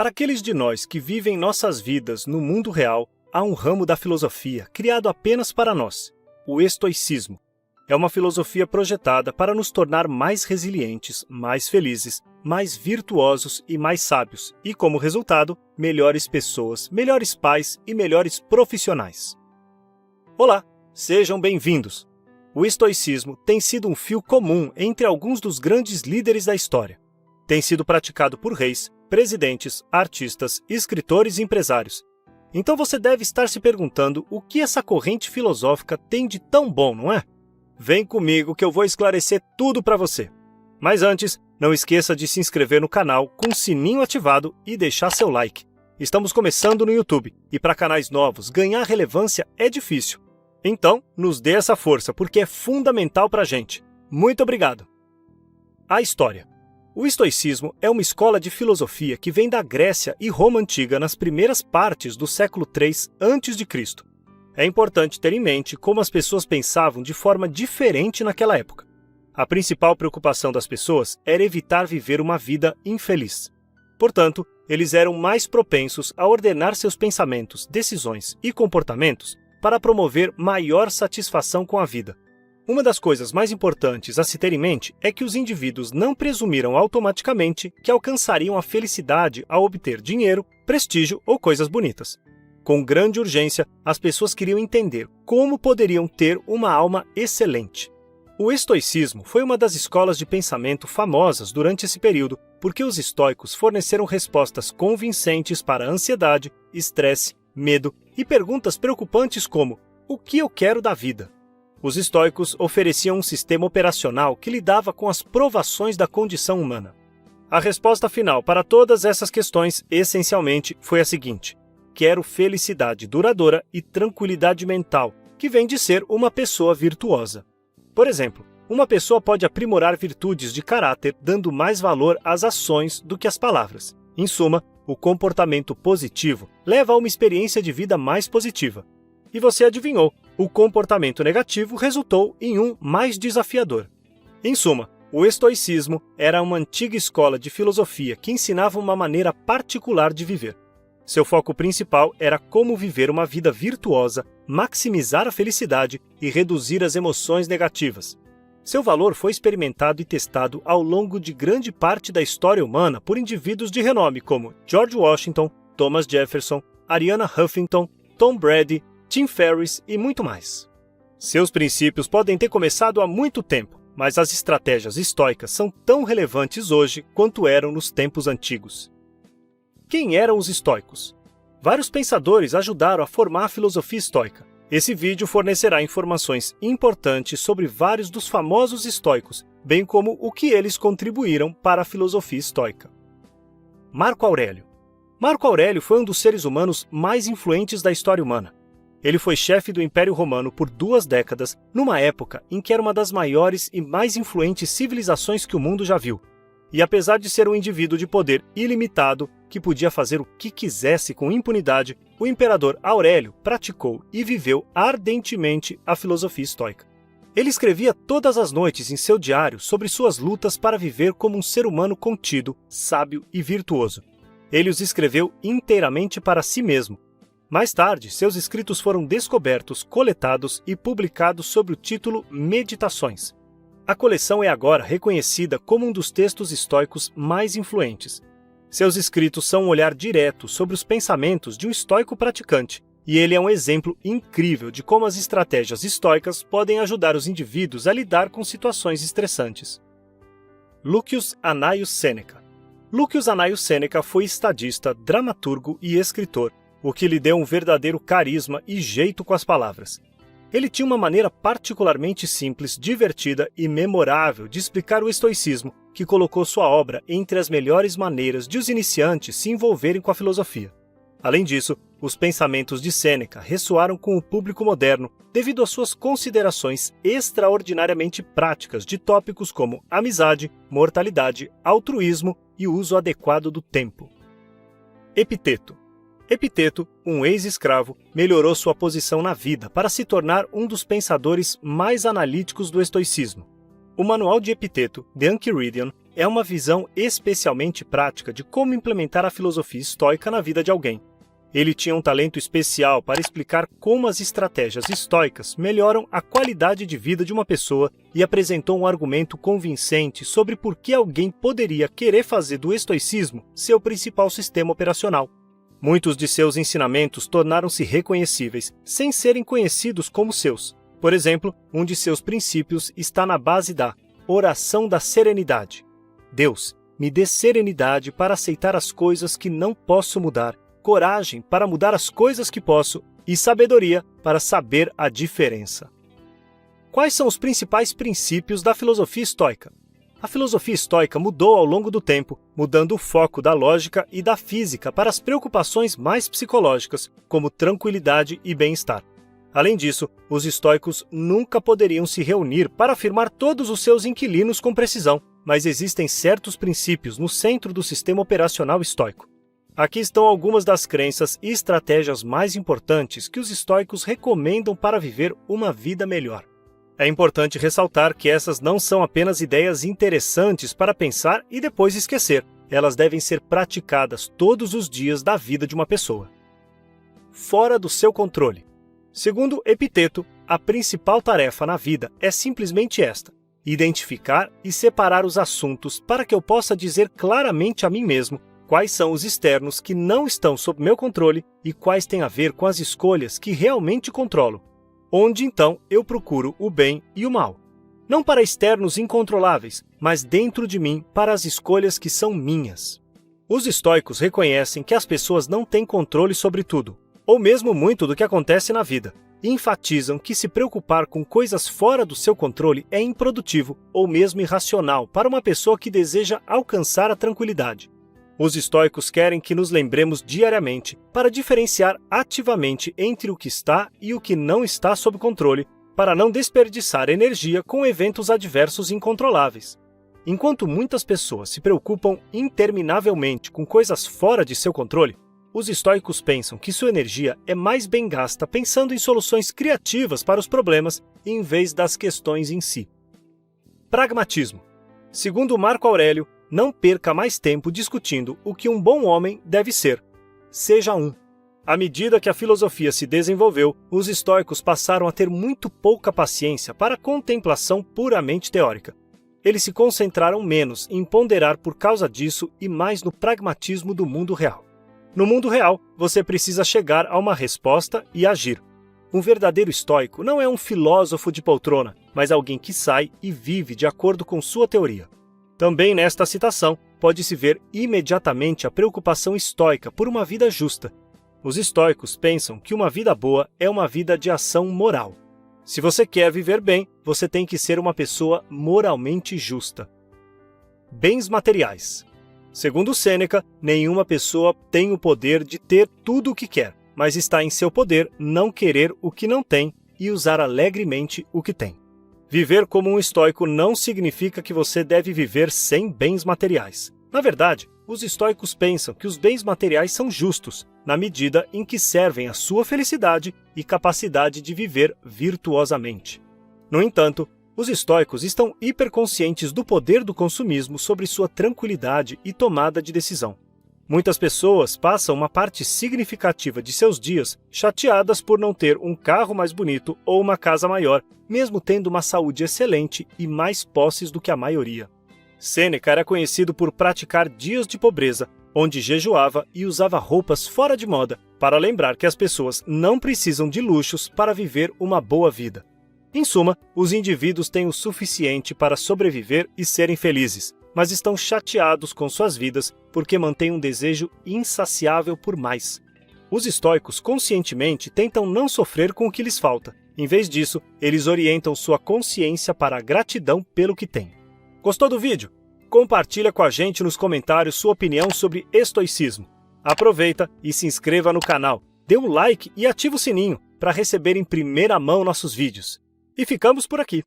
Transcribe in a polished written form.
Para aqueles de nós que vivem nossas vidas no mundo real, há um ramo da filosofia criado apenas para nós, o estoicismo. É uma filosofia projetada para nos tornar mais resilientes, mais felizes, mais virtuosos e mais sábios, e como resultado, melhores pessoas, melhores pais e melhores profissionais. Olá, sejam bem-vindos! O estoicismo tem sido um fio comum entre alguns dos grandes líderes da história. Tem sido praticado por reis, presidentes, artistas, escritores e empresários. Então você deve estar se perguntando o que essa corrente filosófica tem de tão bom, não é? Vem comigo que eu vou esclarecer tudo para você. Mas antes, não esqueça de se inscrever no canal com o sininho ativado e deixar seu like. Estamos começando no YouTube e para canais novos ganhar relevância é difícil. Então, nos dê essa força porque é fundamental para a gente. Muito obrigado! A história. O estoicismo é uma escola de filosofia que vem da Grécia e Roma antiga nas primeiras partes do século III a.C. É importante ter em mente como as pessoas pensavam de forma diferente naquela época. A principal preocupação das pessoas era evitar viver uma vida infeliz. Portanto, eles eram mais propensos a ordenar seus pensamentos, decisões e comportamentos para promover maior satisfação com a vida. Uma das coisas mais importantes a se ter em mente é que os indivíduos não presumiram automaticamente que alcançariam a felicidade ao obter dinheiro, prestígio ou coisas bonitas. Com grande urgência, as pessoas queriam entender como poderiam ter uma alma excelente. O estoicismo foi uma das escolas de pensamento famosas durante esse período porque os estoicos forneceram respostas convincentes para a ansiedade, estresse, medo e perguntas preocupantes como: o que eu quero da vida? Os estoicos ofereciam um sistema operacional que lidava com as provações da condição humana. A resposta final para todas essas questões, essencialmente, foi a seguinte: quero felicidade duradoura e tranquilidade mental, que vem de ser uma pessoa virtuosa. Por exemplo, uma pessoa pode aprimorar virtudes de caráter dando mais valor às ações do que às palavras. Em suma, o comportamento positivo leva a uma experiência de vida mais positiva. E você adivinhou, o comportamento negativo resultou em um mais desafiador. Em suma, o estoicismo era uma antiga escola de filosofia que ensinava uma maneira particular de viver. Seu foco principal era como viver uma vida virtuosa, maximizar a felicidade e reduzir as emoções negativas. Seu valor foi experimentado e testado ao longo de grande parte da história humana por indivíduos de renome como George Washington, Thomas Jefferson, Arianna Huffington, Tom Brady, Tim Ferriss e muito mais. Seus princípios podem ter começado há muito tempo, mas as estratégias estoicas são tão relevantes hoje quanto eram nos tempos antigos. Quem eram os estoicos? Vários pensadores ajudaram a formar a filosofia estoica. Esse vídeo fornecerá informações importantes sobre vários dos famosos estoicos, bem como o que eles contribuíram para a filosofia estoica. Marco Aurélio. Marco Aurélio foi um dos seres humanos mais influentes da história humana. Ele foi chefe do Império Romano por 2 décadas, numa época em que era uma das maiores e mais influentes civilizações que o mundo já viu. E apesar de ser um indivíduo de poder ilimitado, que podia fazer o que quisesse com impunidade, o imperador Aurélio praticou e viveu ardentemente a filosofia estoica. Ele escrevia todas as noites em seu diário sobre suas lutas para viver como um ser humano contido, sábio e virtuoso. Ele os escreveu inteiramente para si mesmo. Mais tarde, seus escritos foram descobertos, coletados e publicados sob o título Meditações. A coleção é agora reconhecida como um dos textos estoicos mais influentes. Seus escritos são um olhar direto sobre os pensamentos de um estoico praticante, e ele é um exemplo incrível de como as estratégias estoicas podem ajudar os indivíduos a lidar com situações estressantes. Lucius Annaeus Sêneca. Lucius Annaeus Sêneca foi estadista, dramaturgo e escritor, o que lhe deu um verdadeiro carisma e jeito com as palavras. Ele tinha uma maneira particularmente simples, divertida e memorável de explicar o estoicismo, que colocou sua obra entre as melhores maneiras de os iniciantes se envolverem com a filosofia. Além disso, os pensamentos de Sêneca ressoaram com o público moderno devido às suas considerações extraordinariamente práticas de tópicos como amizade, mortalidade, altruísmo e uso adequado do tempo. Epiteto. Epiteto, um ex-escravo, melhorou sua posição na vida para se tornar um dos pensadores mais analíticos do estoicismo. O manual de Epiteto, The Enchiridion, é uma visão especialmente prática de como implementar a filosofia estoica na vida de alguém. Ele tinha um talento especial para explicar como as estratégias estoicas melhoram a qualidade de vida de uma pessoa e apresentou um argumento convincente sobre por que alguém poderia querer fazer do estoicismo seu principal sistema operacional. Muitos de seus ensinamentos tornaram-se reconhecíveis, sem serem conhecidos como seus. Por exemplo, um de seus princípios está na base da oração da serenidade. Deus, me dê serenidade para aceitar as coisas que não posso mudar, coragem para mudar as coisas que posso e sabedoria para saber a diferença. Quais são os principais princípios da filosofia estoica? A filosofia estoica mudou ao longo do tempo, mudando o foco da lógica e da física para as preocupações mais psicológicas, como tranquilidade e bem-estar. Além disso, os estoicos nunca poderiam se reunir para afirmar todos os seus inquilinos com precisão, mas existem certos princípios no centro do sistema operacional estoico. Aqui estão algumas das crenças e estratégias mais importantes que os estoicos recomendam para viver uma vida melhor. É importante ressaltar que essas não são apenas ideias interessantes para pensar e depois esquecer. Elas devem ser praticadas todos os dias da vida de uma pessoa. Fora do seu controle. Segundo Epiteto, a principal tarefa na vida é simplesmente esta: identificar e separar os assuntos para que eu possa dizer claramente a mim mesmo quais são os externos que não estão sob meu controle e quais têm a ver com as escolhas que realmente controlo, onde então eu procuro o bem e o mal. Não para externos incontroláveis, mas dentro de mim para as escolhas que são minhas. Os estoicos reconhecem que as pessoas não têm controle sobre tudo, ou mesmo muito do que acontece na vida, e enfatizam que se preocupar com coisas fora do seu controle é improdutivo ou mesmo irracional para uma pessoa que deseja alcançar a tranquilidade. Os estoicos querem que nos lembremos diariamente para diferenciar ativamente entre o que está e o que não está sob controle, para não desperdiçar energia com eventos adversos incontroláveis. Enquanto muitas pessoas se preocupam interminavelmente com coisas fora de seu controle, os estoicos pensam que sua energia é mais bem gasta pensando em soluções criativas para os problemas em vez das questões em si. Pragmatismo. Segundo Marco Aurélio, não perca mais tempo discutindo o que um bom homem deve ser. Seja um. À medida que a filosofia se desenvolveu, os estoicos passaram a ter muito pouca paciência para a contemplação puramente teórica. Eles se concentraram menos em ponderar por causa disso e mais no pragmatismo do mundo real. No mundo real, você precisa chegar a uma resposta e agir. Um verdadeiro estoico não é um filósofo de poltrona, mas alguém que sai e vive de acordo com sua teoria. Também nesta citação, pode-se ver imediatamente a preocupação estoica por uma vida justa. Os estoicos pensam que uma vida boa é uma vida de ação moral. Se você quer viver bem, você tem que ser uma pessoa moralmente justa. Bens materiais. Segundo Sêneca, nenhuma pessoa tem o poder de ter tudo o que quer, mas está em seu poder não querer o que não tem e usar alegremente o que tem. Viver como um estoico não significa que você deve viver sem bens materiais. Na verdade, os estoicos pensam que os bens materiais são justos, na medida em que servem à sua felicidade e capacidade de viver virtuosamente. No entanto, os estoicos estão hiperconscientes do poder do consumismo sobre sua tranquilidade e tomada de decisão. Muitas pessoas passam uma parte significativa de seus dias chateadas por não ter um carro mais bonito ou uma casa maior, mesmo tendo uma saúde excelente e mais posses do que a maioria. Sêneca era conhecido por praticar dias de pobreza, onde jejuava e usava roupas fora de moda, para lembrar que as pessoas não precisam de luxos para viver uma boa vida. Em suma, os indivíduos têm o suficiente para sobreviver e serem felizes, mas estão chateados com suas vidas porque mantêm um desejo insaciável por mais. Os estoicos conscientemente tentam não sofrer com o que lhes falta. Em vez disso, eles orientam sua consciência para a gratidão pelo que têm. Gostou do vídeo? Compartilha com a gente nos comentários sua opinião sobre estoicismo. Aproveita e se inscreva no canal, dê um like e ativa o sininho para receber em primeira mão nossos vídeos. E ficamos por aqui.